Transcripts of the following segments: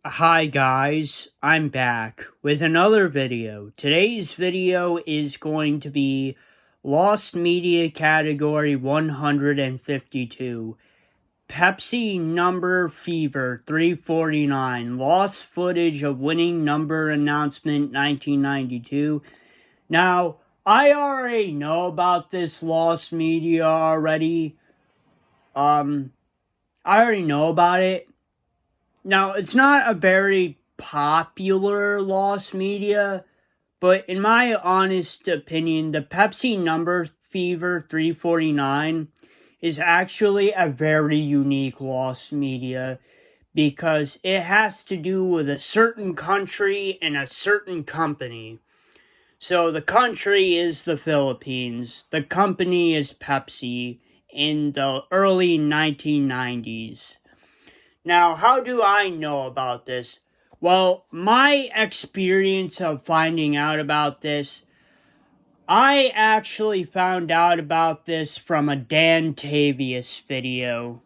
Hi guys, I'm back with another video. Today's video is going to be Lost Media Category 152. Pepsi Number Fever 349. Lost footage of winning number announcement 1992. Now, I already know about this lost media already. I already know about it. Now, it's not a very popular lost media, but in my honest opinion, the Pepsi Number Fever 349 is actually a very unique lost media because it has to do with a certain country and a certain company. So the country is the Philippines, the company is Pepsi in the early 1990s. Now, how do I know about this? Well, my experience of finding out about this, I actually found out about this from a Dantavius video.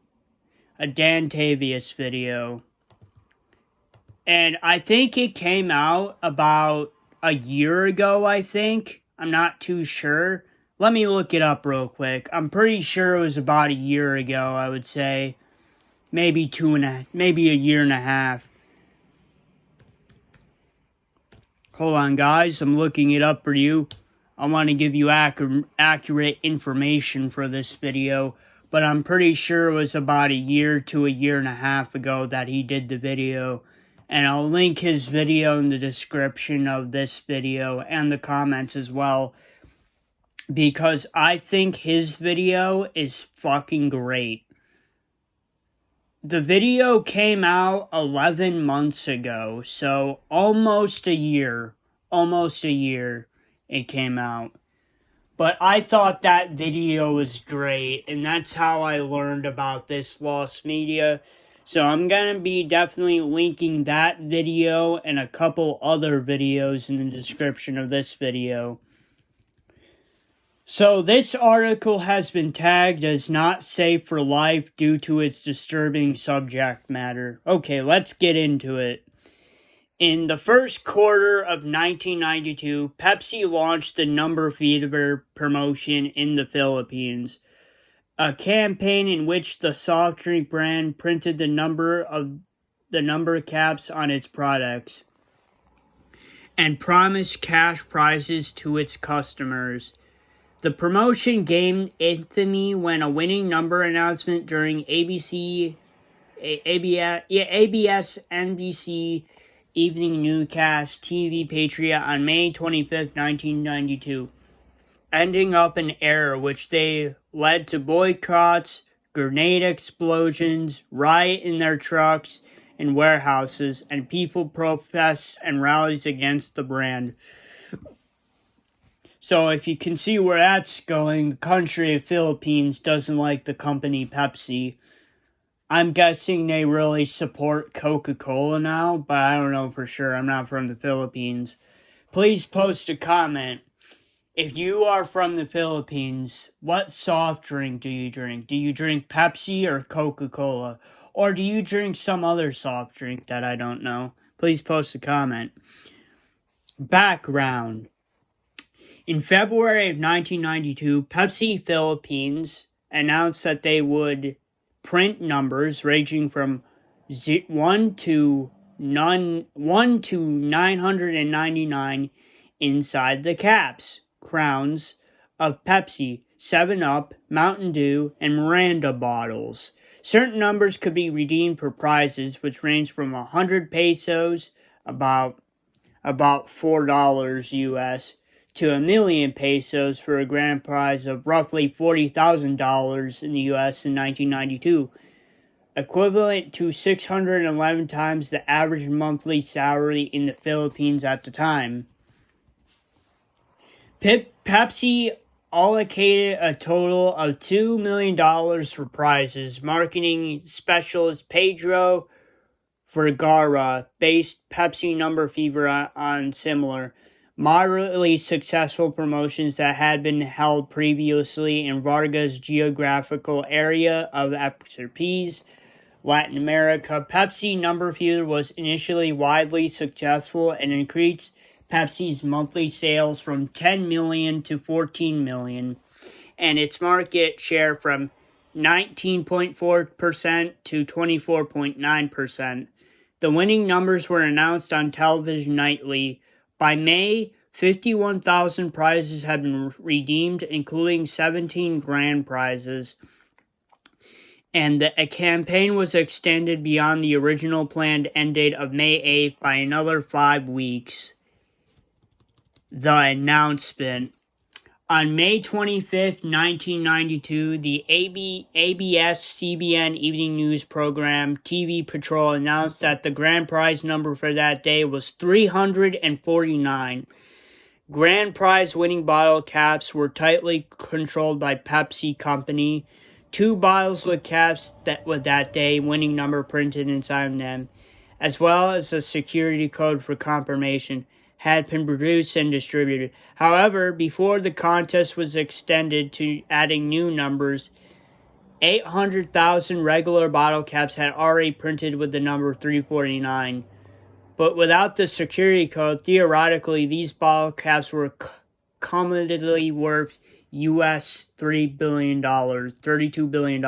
And I think it came out about a year ago, I think. I'm not too sure. Let me look it up real quick. I'm pretty sure it was about a year ago, I would say. Maybe maybe a year and a half. Hold on, guys. I'm looking it up for you. I want to give you accurate information for this video, but I'm pretty sure it was about a year to a year and a half ago that he did the video. And I'll link his video in the description of this video and the comments as well, because I think his video is fucking great. The video came out 11 months ago, so almost a year it came out. But I thought that video was great, and that's how I learned about this lost media. So I'm going to be definitely linking that video and a couple other videos in the description of this video. So this article has been tagged as not safe for life due to its disturbing subject matter. Okay, let's get into it. In the first quarter of 1992, Pepsi launched the Number Fever promotion in the Philippines, a campaign in which the soft drink brand printed the number caps on its products and promised cash prizes to its customers. The promotion gained infamy when a winning number announcement during ABS-NBC evening newscast TV Patriot on May 25th, 1992, ending up in error, which they led to boycotts, grenade explosions, riot in their trucks and warehouses, and people protests and rallies against the brand. So if you can see where that's going, the country of Philippines doesn't like the company Pepsi. I'm guessing they really support Coca-Cola now, but I don't know for sure. I'm not from the Philippines. Please post a comment. If you are from the Philippines, what soft drink do you drink? Do you drink Pepsi or Coca-Cola? Or do you drink some other soft drink that I don't know? Please post a comment. Background. In February of 1992, Pepsi Philippines announced that they would print numbers ranging from 1 to 999 inside the caps, crowns of Pepsi, 7-Up, Mountain Dew, and Miranda bottles. Certain numbers could be redeemed for prizes, which range from 100 pesos, about $4 US, to 1,000,000 pesos for a grand prize of roughly $40,000 in the U.S. in 1992, equivalent to 611 times the average monthly salary in the Philippines at the time. Pepsi allocated a total of $2 million for prizes. Marketing specialist Pedro Vergara based Pepsi Number Fever on similar moderately successful promotions that had been held previously in Vargas' geographical area of expertise, Latin America. Pepsi Number Fever was initially widely successful and increased Pepsi's monthly sales from 10 million to 14 million, and its market share from 19.4% to 24.9%. The winning numbers were announced on television nightly. By May, 51,000 prizes had been redeemed, including 17 grand prizes, and a campaign was extended beyond the original planned end date of May 8th by another 5 weeks. The announcement. On May 25th, 1992, the ABS-CBN evening news program TV Patrol announced that the grand prize number for that day was 349. Grand prize winning bottle caps were tightly controlled by Pepsi Company. 2 bottles with caps with that day winning number printed inside them, as well as a security code for confirmation, had been produced and distributed. However, before the contest was extended to adding new numbers, 800,000 regular bottle caps had already printed with the number 349. But without the security code, theoretically, these bottle caps were cumulatively worth US $3 billion, $32 billion.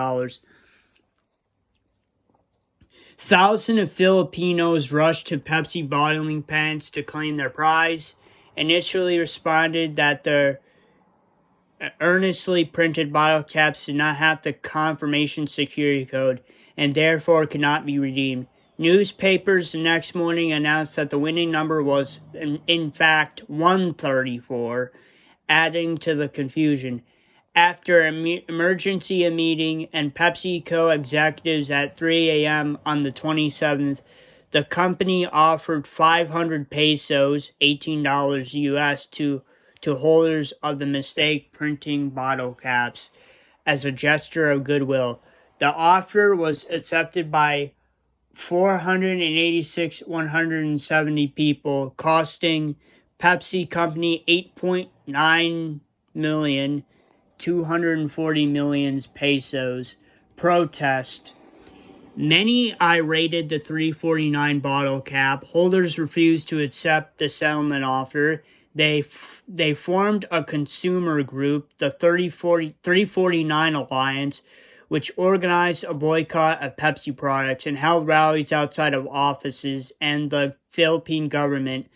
Thousands of Filipinos rushed to Pepsi bottling plants to claim their prize. Initially responded that their earnestly printed bottle caps did not have the confirmation security code and therefore could not be redeemed. Newspapers the next morning announced that the winning number was, in fact, 134, adding to the confusion. After an emergency meeting and PepsiCo executives at 3 a.m. on the 27th, the company offered 500 pesos, $18 US, to holders of the mistake printing bottle caps as a gesture of goodwill. The offer was accepted by 170 people, costing Pepsi Company 8.9 million, 240 million pesos. Protest. Many irated the 349 bottle cap. Holders refused to accept the settlement offer. They formed a consumer group, the 349 Alliance, which organized a boycott of Pepsi products and held rallies outside of offices and the Philippine government.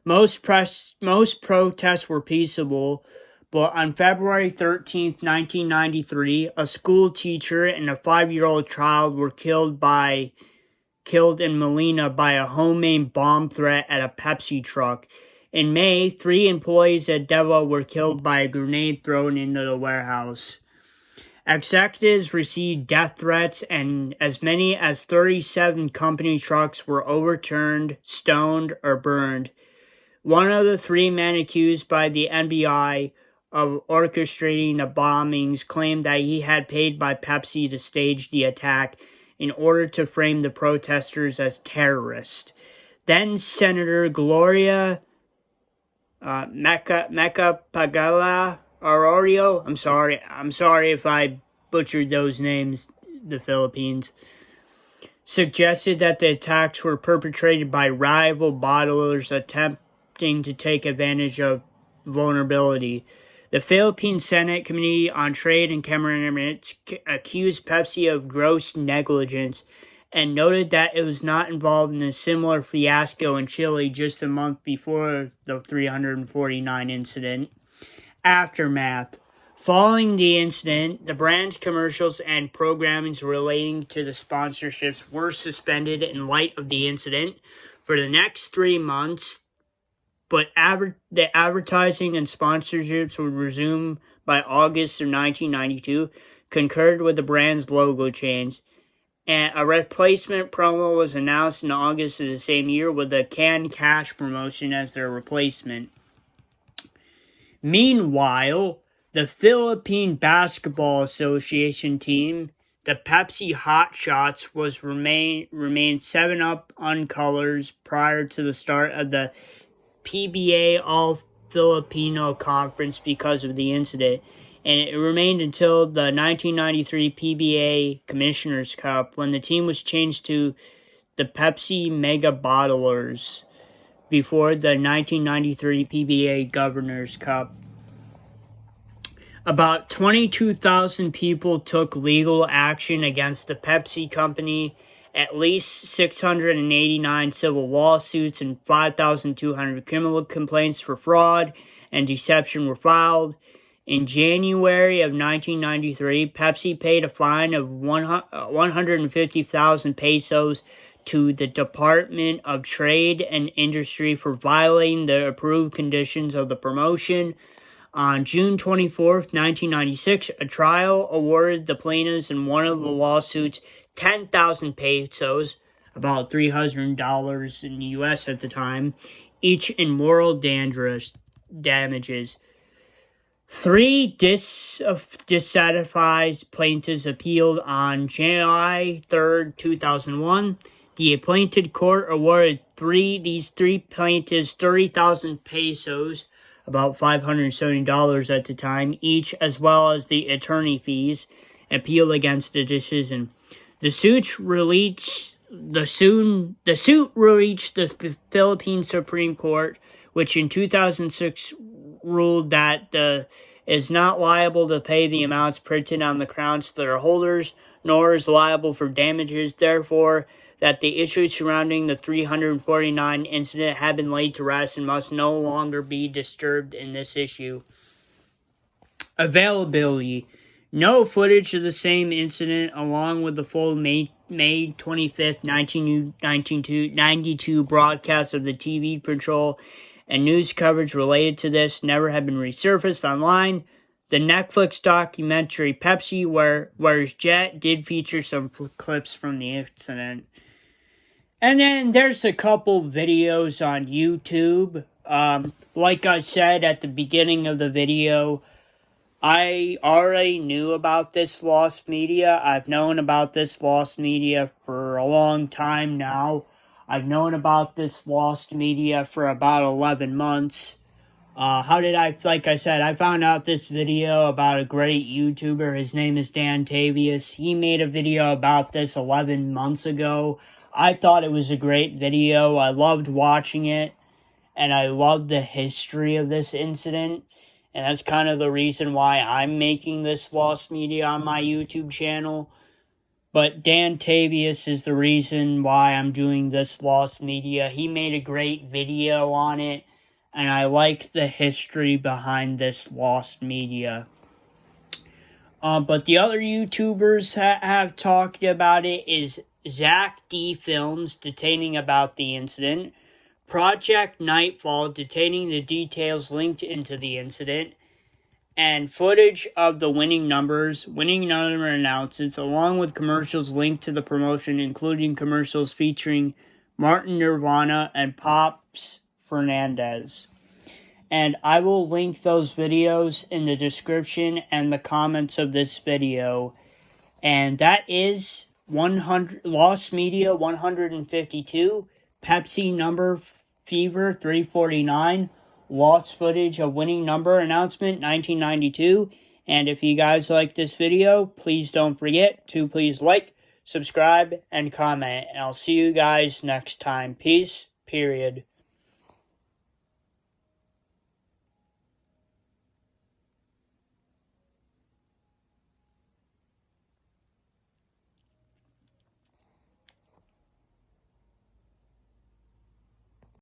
Most protests were peaceable, but on February 13, 1993, a school teacher and a 5-year-old child were killed in Manila by a homemade bomb threat at a Pepsi truck. In May, 3 employees at Deva were killed by a grenade thrown into the warehouse. Executives received death threats, and as many as 37 company trucks were overturned, stoned, or burned. One of the 3 men accused by the NBI of orchestrating the bombings claimed that he had paid by Pepsi to stage the attack in order to frame the protesters as terrorists. Then Senator Gloria Macapagal Arroyo, I'm sorry if I butchered those names, the Philippines, suggested that the attacks were perpetrated by rival bottlers attempting to take advantage of vulnerability. The Philippine Senate Committee on Trade and Commerce accused Pepsi of gross negligence and noted that it was not involved in a similar fiasco in Chile just a month before the 349 incident. Aftermath. Following the incident, the brand's commercials and programming relating to the sponsorships were suspended in light of the incident for the next 3 months, but the advertising and sponsorships would resume by August of 1992, concurred with the brand's logo change. And a replacement promo was announced in August of the same year with a canned cash promotion as their replacement. Meanwhile, the Philippine Basketball Association team, the Pepsi Hotshots, remained 7-up on colors prior to the start of the PBA All-Filipino Conference because of the incident. and it remained until the 1993 PBA Commissioner's Cup, when the team was changed to the Pepsi Mega Bottlers before the 1993 PBA Governor's Cup. About 22,000 people took legal action against the Pepsi Company. At least 689 civil lawsuits and 5,200 criminal complaints for fraud and deception were filed. In January of 1993, Pepsi paid a fine of 150,000 pesos to the Department of Trade and Industry for violating the approved conditions of the promotion. On June 24, 1996, a trial awarded the plaintiffs in one of the lawsuits 10,000 pesos, about $300 in the U.S. at the time, each in moral damages. 3 dissatisfied plaintiffs appealed on July 3, 2001. The appointed court awarded these three plaintiffs 30,000 pesos, about $570 at the time, each, as well as the attorney fees, appeal against the decision. The suit reached the Philippine Supreme Court, which in 2006 ruled that the is not liable to pay the amounts printed on the crowns to their holders, nor is liable for damages. Therefore, that the issues surrounding the 349 incident have been laid to rest and must no longer be disturbed in this issue. Availability. No footage of the same incident, along with the full May 25th, 1992 broadcast of the TV patrol and news coverage related to this, never have been resurfaced online. The Netflix documentary Pepsi, Where's Jet, did feature some clips from the incident. And then there's a couple videos on YouTube. Like I said at the beginning of the video, I already knew about this lost media. I've known about this lost media for a long time now. I've known about this lost media for about 11 months. Like I said, I found out this video about a great YouTuber. His name is Dantavius. He made a video about this 11 months ago. I thought it was a great video. I loved watching it, and I loved the history of this incident. And that's kind of the reason why I'm making this lost media on my YouTube channel. But Dantavius is the reason why I'm doing this lost media. He made a great video on it, and I like the history behind this lost media. But the other YouTubers have talked about it is Zach-D Films, detailing about the incident, Project Nightfall, detailing the details linked into the incident, and footage of the winning number announcements, along with commercials linked to the promotion, including commercials featuring Martin Nirvana and Pops Fernandez. And I will link those videos in the description and the comments of this video. And that is Lost Media 152, Pepsi Number Fever 349, lost footage of winning number announcement 1992. And if you guys like this video, please don't forget to please like, subscribe, and comment. And I'll see you guys next time. Peace, period.